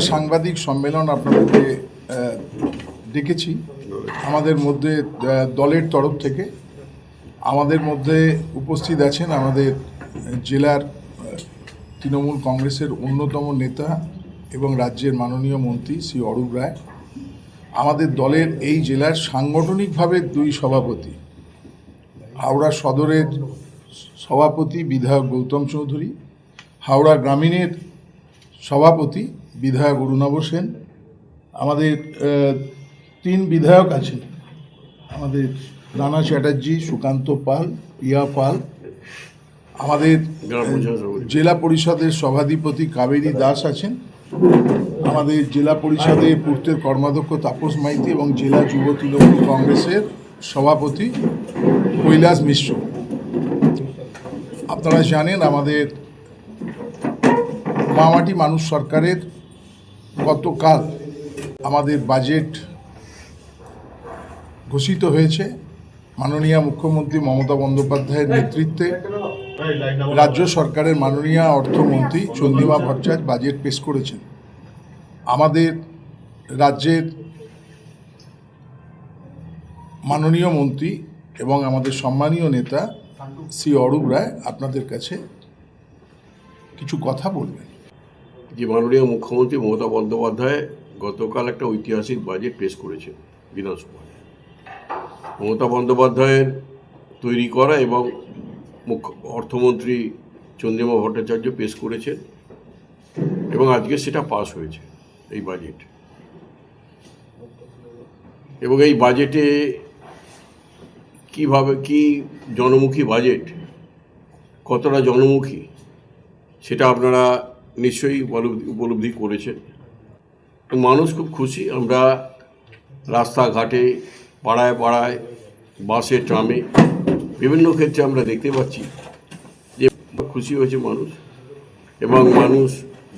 সাংবাদিক সম্মেলন আপনাদেরকে ডেকেছি। আমাদের মধ্যে দলের তরফ থেকে আমাদের মধ্যে উপস্থিত আছেন আমাদের জেলার তৃণমূল কংগ্রেসের অন্যতম নেতা এবং রাজ্যের মাননীয় মন্ত্রী শ্রী অরূপ রায়। আমাদের দলের এই জেলার সাংগঠনিকভাবে দুই সভাপতি, হাওড়া সদরের সভাপতি বিধায়ক গৌতম চৌধুরী, হাওড়া গ্রামীণের সভাপতি বিধায়ক অরুণাভ সেন। আমাদের তিন বিধায়ক আছেন, আমাদের রানা চ্যাটার্জি, সুকান্ত পাল, পিয়া পাল। আমাদের জেলা পরিষদের সভাধিপতি কাবেরী দাস আছেন। আমাদের জেলা পরিষদের পূর্তের কর্মাধ্যক্ষ তাপস মাইতি এবং জেলা যুব তৃণমূল কংগ্রেসের সভাপতি কৈলাস মিশ্র। আপনারা জানেন আমাদের মামাটি মানুষ সরকারের গতকাল আমাদের বাজেট ঘোষিত হয়েছে। মাননীয় মুখ্যমন্ত্রী মমতা বন্দ্যোপাধ্যায়ের নেতৃত্বে রাজ্য সরকারের মাননীয় অর্থমন্ত্রী চন্দ্রিমা ভট্টাচার্য বাজেট পেশ করেছেন। আমাদের রাজ্যের মাননীয় মন্ত্রী এবং আমাদের সম্মানীয় নেতা শ্রী অরূপ রায় আপনাদের কাছে কিছু কথা বলবেন। যে মাননীয় মুখ্যমন্ত্রী মমতা বন্দ্যোপাধ্যায় গতকাল একটা ঐতিহাসিক বাজেট পেশ করেছেন বিধানসভায়। মমতা বন্দ্যোপাধ্যায়ের তৈরি করা এবং অর্থমন্ত্রী চন্দ্রিমা ভট্টাচার্য পেশ করেছেন এবং আজকে সেটা পাস হয়েছে এই বাজেট। এবং এই বাজেটে কীভাবে কি জনমুখী বাজেট, কতটা জনমুখী সেটা আপনারা নিশ্চয়ই উপলব্ধি করেছেন। মানুষ খুব খুশি। আমরা রাস্তাঘাটে, পাড়ায় পাড়ায়, বাসে, ট্রামে বিভিন্ন ক্ষেত্রে আমরা দেখতে পাচ্ছি যে খুশি হয়েছে মানুষ এবং মানুষ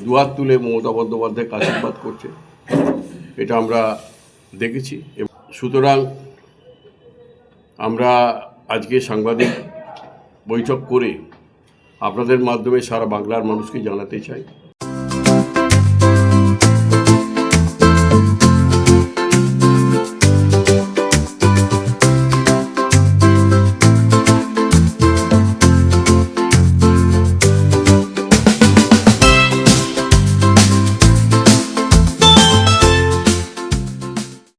দুয়ার তুলে মমতা বন্দ্যোপাধ্যায়কে আশীর্বাদ করছে, এটা আমরা দেখেছি। সুতরাং আমরা আজকে সাংবাদিক বৈঠক করে আপনাদের মাধ্যমে সারা বাংলার মানুষকে জানাতে চাই